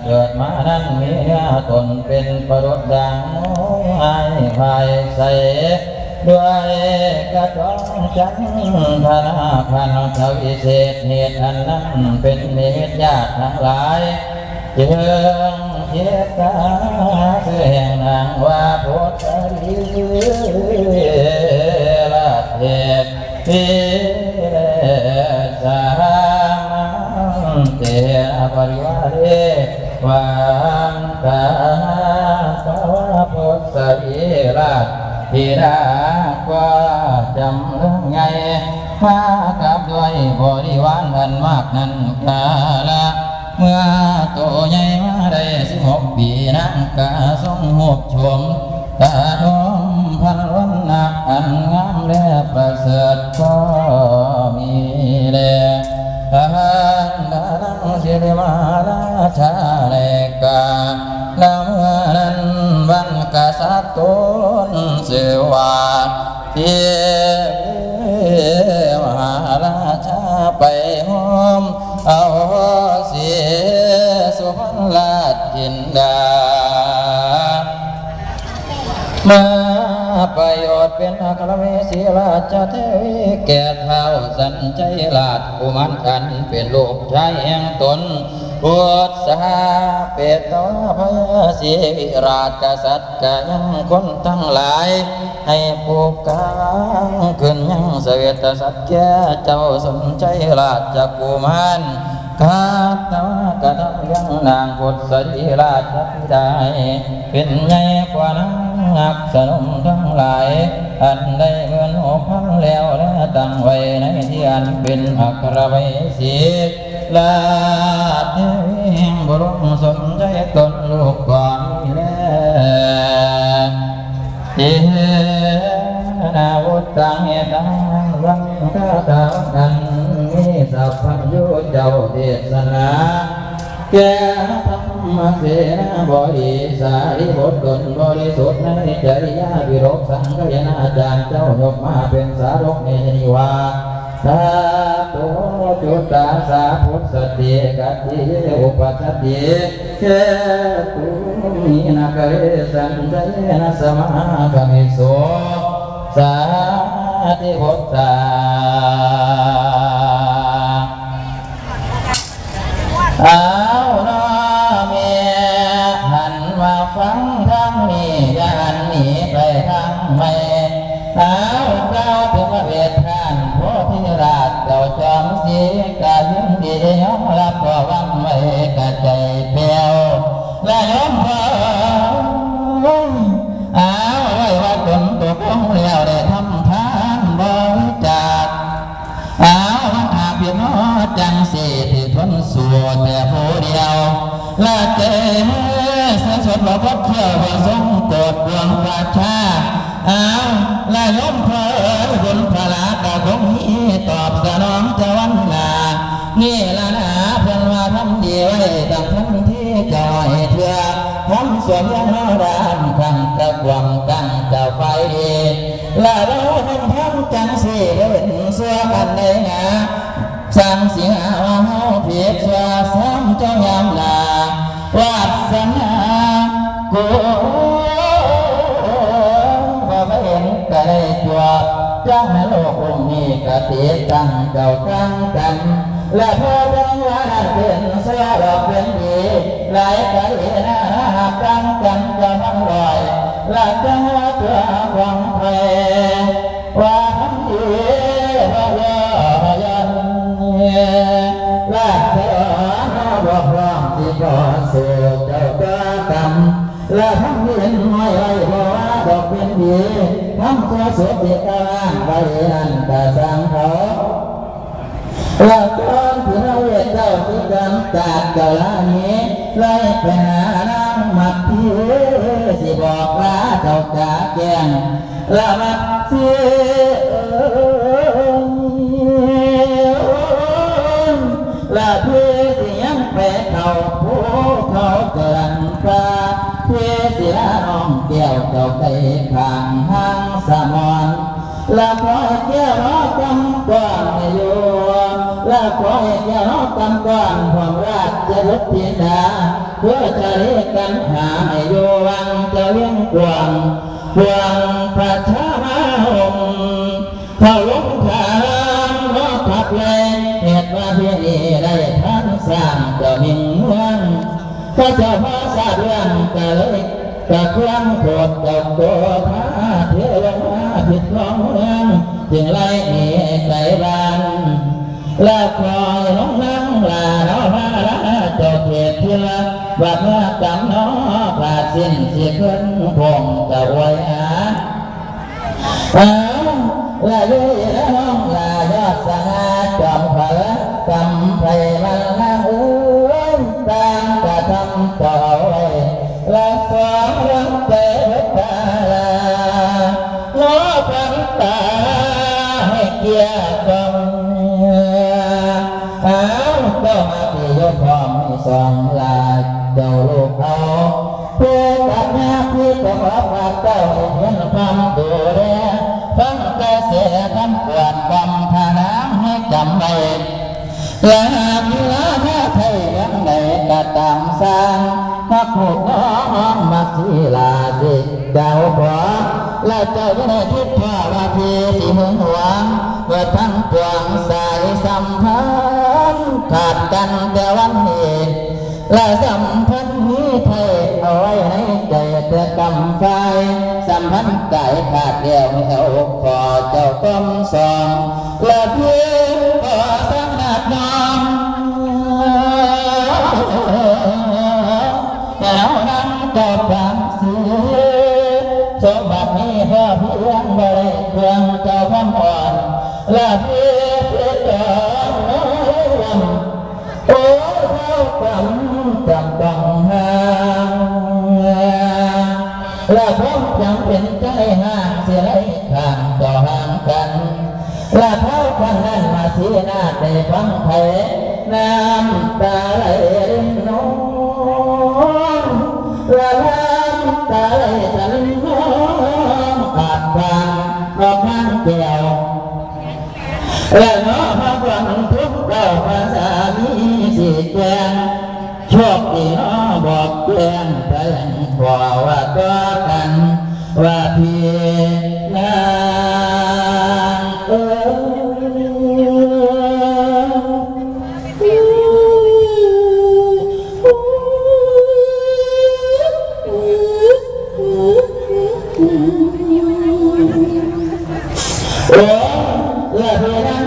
เกิดมานั้นมีตนเป็นประดุจดังไม้ภายใสด้วยกระจงจันทนาพันธวิเศษเหตุอันนั้นเป็นเหตุญาติทั้งหลายจึงเทียบตาเสื่อแห่งนางว่าพุทธลีลาเทพพิเรสามังเตนะปริวาเรวันตาสาวพุทธลีลาทีดากว่าจำเรื่องไงมากับด้วยบริวารอันมากนั้นกาละเมื่อโตใหญ่มาได้16 ปีนังกาทรงหบชมตาดมพันวันนักอันงามและประเสริฐก็มีแลทหารดังสิริมาราชาเลกาลำเมื่อนั้นวันกษัตริย์ตนเสวาเทียมหาราชาไปหอมเอาเสียสุพรรณราชจินดามาประโยชน์เป็นอัครเมสีราชเทวีแก่เท้าสัญชัยราชกุมารขันเป็นลูกชายแห่งตนบุตรสหเปตตวพยาศีวิราชกษัตริย์กายังคนทั้งหลายให้ผูกกางขึ้นยังเสวตสัตว์แก่เจ้าสัญชัยราชกุมารกาตวกระทำยังนางพุทธสีราชธิดาเป็นใหญ่กว่านางนักสนมทั้งหลายอันได้เงิน6,000แล้วและตั้งไว้ในที่อันเป็นอัครไวสีลาเทวีบรมสนใจตนลูกก่อนนี้แล้วเทนาวุฒังเหตังวังคาถากันมีสัพพัญญูเจ้าเทศนาแก่ธรรมเสนาบดีสารีบุตรตนบริสุทธิ์ในจริยาวิโรกสังฆยนาจารย์เจ้ายกมาเป็นสารกเนนิวาสาธุจุตตาสาพุทธสติกัตติอุปัฏฐิเจตุมินาคเรสันเจนะสมาคมิโสสาธิพุทธาเอาเนาะเมียหันมาฟังทางนี้อย่าหันหนีไปทางไม่เอาเจ้าถึงมาเวทท่านโพธิราชเจ้าจอมศรีกายินดียอมรับก็วังไม่กระใจเปลี่ยวและยอมพอเอาไว้ว่าจนตกลงแล้วได้ทำทานบริจาคเอาว่าอาเพียงน้อจังสีที่ทนสู้แต่ผู้เดียวและเจเสียสดบ่พบเที่ยวว่าทรงโปรดดวงประชาเอาและยมเพอบุญพลากะคงมีตอบสนองจะวันนานี่ละนะเพิ่นว่าทำดีไว้ดังทั้งที่จอยเถื่อทำส่วนยังนรามขังกะกวงกังเจ้าไฟดีและเราทำจังสีเห็นเสื้อกันในงาสร้างเสียว่าเฮาเพียรสวาซ้ำเจ้ายามลาวาสนากูว่าไม่เห็นก็ได้จัวจ้างให้โลกองนี้กะเตียตั้งเจ้าตั้งกันและพอจังว่าเป็นเสียดอกเป็นดีหลายกะเห็นหากตั้งกันจะมันลอยและจะตัววังไทยว่าทำดีว่ายันลาเสือบอกร้องที่ก่อสู่เจ้าตัวกรรมและทำเห็นไม่ไรบอกว่าดอกเป็นดีทำตัวสุดที่กลางไปนั่นกะสังเขาและตอนที่เราเวทเจ้าที่กำจัดเจ้าละนี้ไล่ไปหานางมัดที่สิบอกลาเจ้ากะแกงละมัดที่ละเพื่อเสียงแปะเขาผู้เขาเกินฟ้าเพื่อเสียน้องแก้วเจ้าไปข้างห้างสมอนละขอให้แก้วน้องกำก่อนอยู่ละขอให้แก้วน้องกำก่อนความราชบุตรธิดา เพื่อจะเรียกกันหาให้โยวังจะเลี้ยงกวางกวางพระชามาองเขาลงทางล้อขับเลยเหตุว่าเพียงนี้ได้ท่านสร้างเจ้ามิ่งเมืองพระเจ้าพระทราบเรื่องก็เลยกะครั้งโปรดเจ้าตัวท้าเทลงมาผิดของเมืองจึงไล่หนีไกลบ้านแล้วคอยน้องนั่งลาน้องมาละเจ้าเทศที่ละว่าเมื่อกำน้อผ่าสิ้นสิขึ้นพงจะไว้หาลาลุยละน้องลายอดสง่าจอมพละกำไพมันละอุ้มตามกระทำต่อไว้ละสองรังเตะตาลาล้อพันตาให้เกียรติเจ้ามาที่ยกพร้อมมีสองลาเจ้าลูกเอาเพื่อตัดหน้าที่ต้องรับฝากเจ้าเห็นความดูแลฟังกระแสคำกวดบำพาน้ำให้จำไว้และหากลาหน้าไทยยังไงก็ตามสร้างมาผูกน้องมาที่ลาสิเจ้าขอและเจ้าอยู่ในทิศพ่อว่าที่สีหึงหวงเพื่อทั้งปวงสายสัมพันธ์ขาดกันแต่วันนี้และสัมพันธ์นี้ไทยเอาไว้ในใจแต่กำไฟสัมพันธ์ใจขาดเดียวเขาขอเจ้าต้มสองและเพื่อขอสังนาดน้องแล้วนั้นก็ฟังเสียสมบัตินี้พ่อเพียงบริเพียงเจ้าคำอ่อนและเพื่อเจ้าโอ้เขาจำต้องห่างและพร้อมจำเป็นใจห่างเสียไรข้างต่อห่างกันและเท้าข้างนั้นมาเสียหน้าได้ฟังไทยน้ำตาไหลรินน้องและน้ำตาไหลจันน้องอาบฟังนอกนั่งเกี่ยวและน้องมาฟังทุกเราภาษามีสิแกงโชคดีน้อบอกแกงแปลงขอว่าตัวกันว่าพี่นางและพี่นาง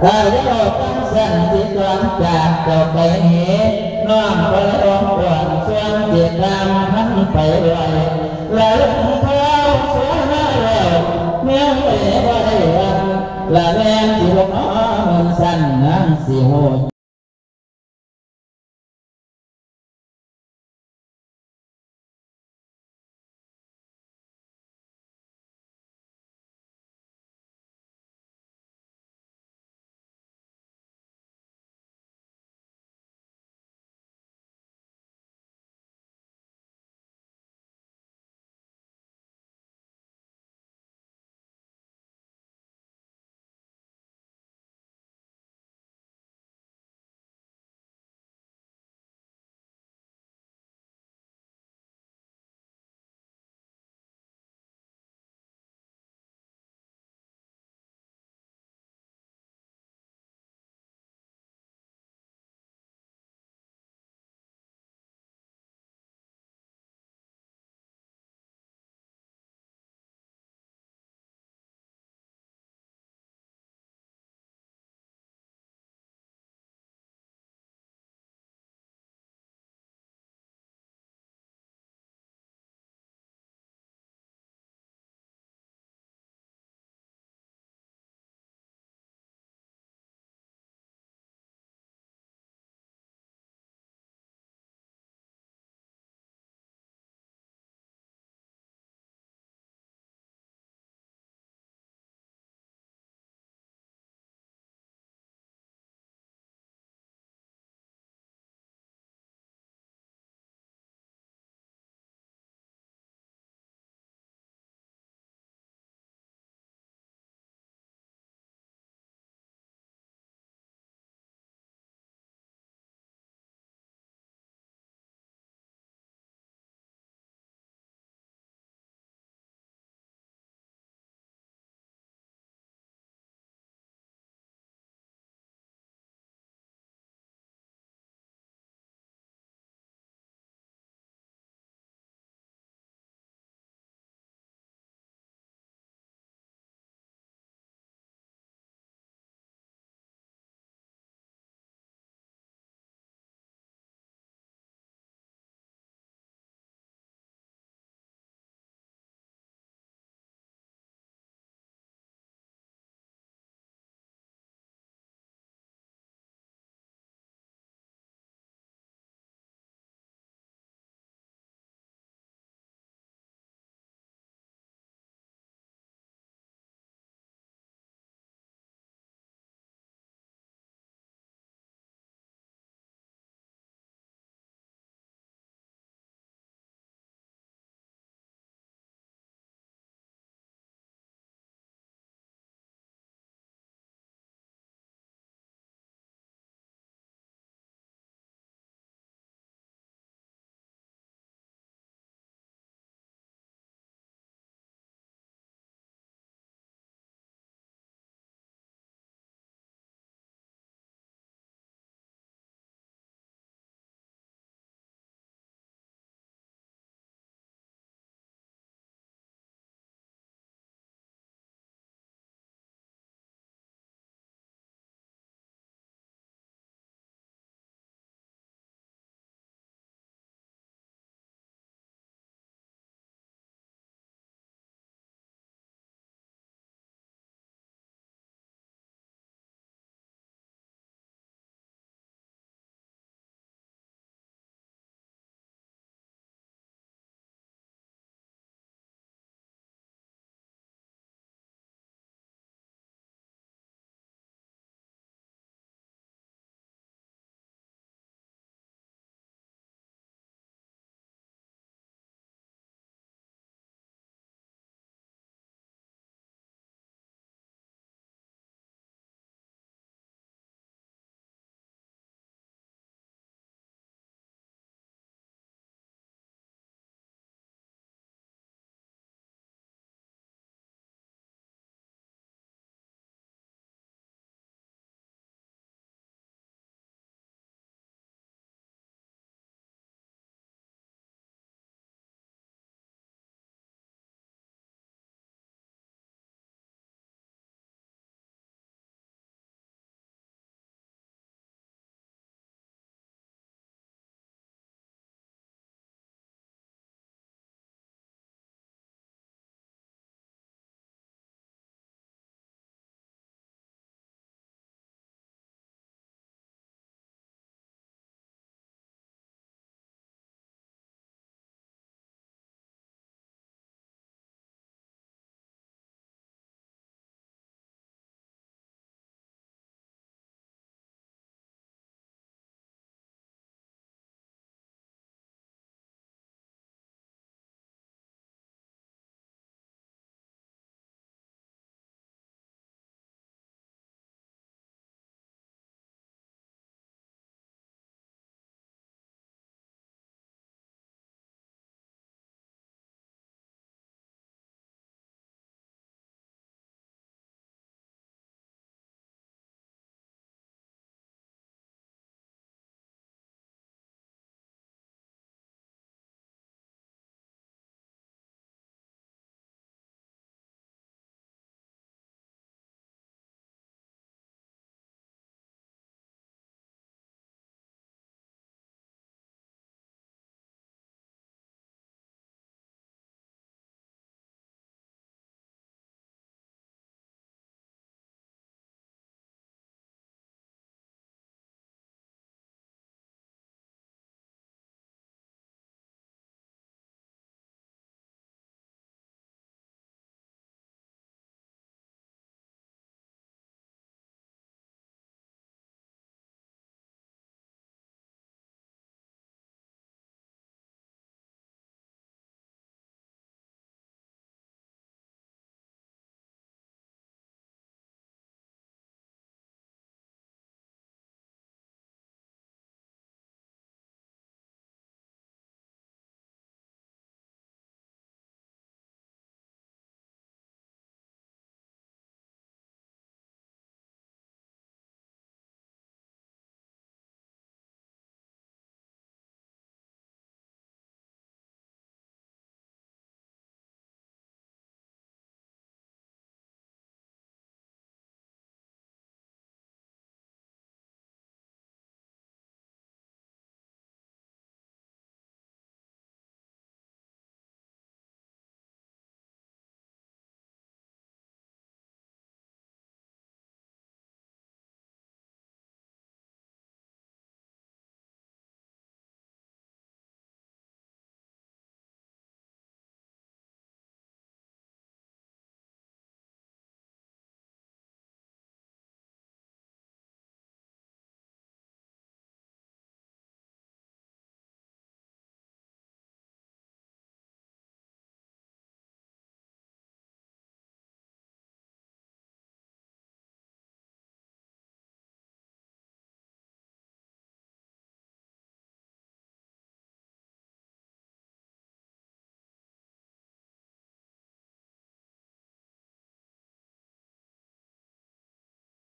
ถ้าได้ตั้งสันติตอนจากต่อไปนี้น้องไปร้องก่อนส่วนเสียตามพันไปเลยและเท้าเสียหน้าแล้วเมื่อไม่ได้วันและแม่ที่ลูกน้องมันสั่นนั่งสิโห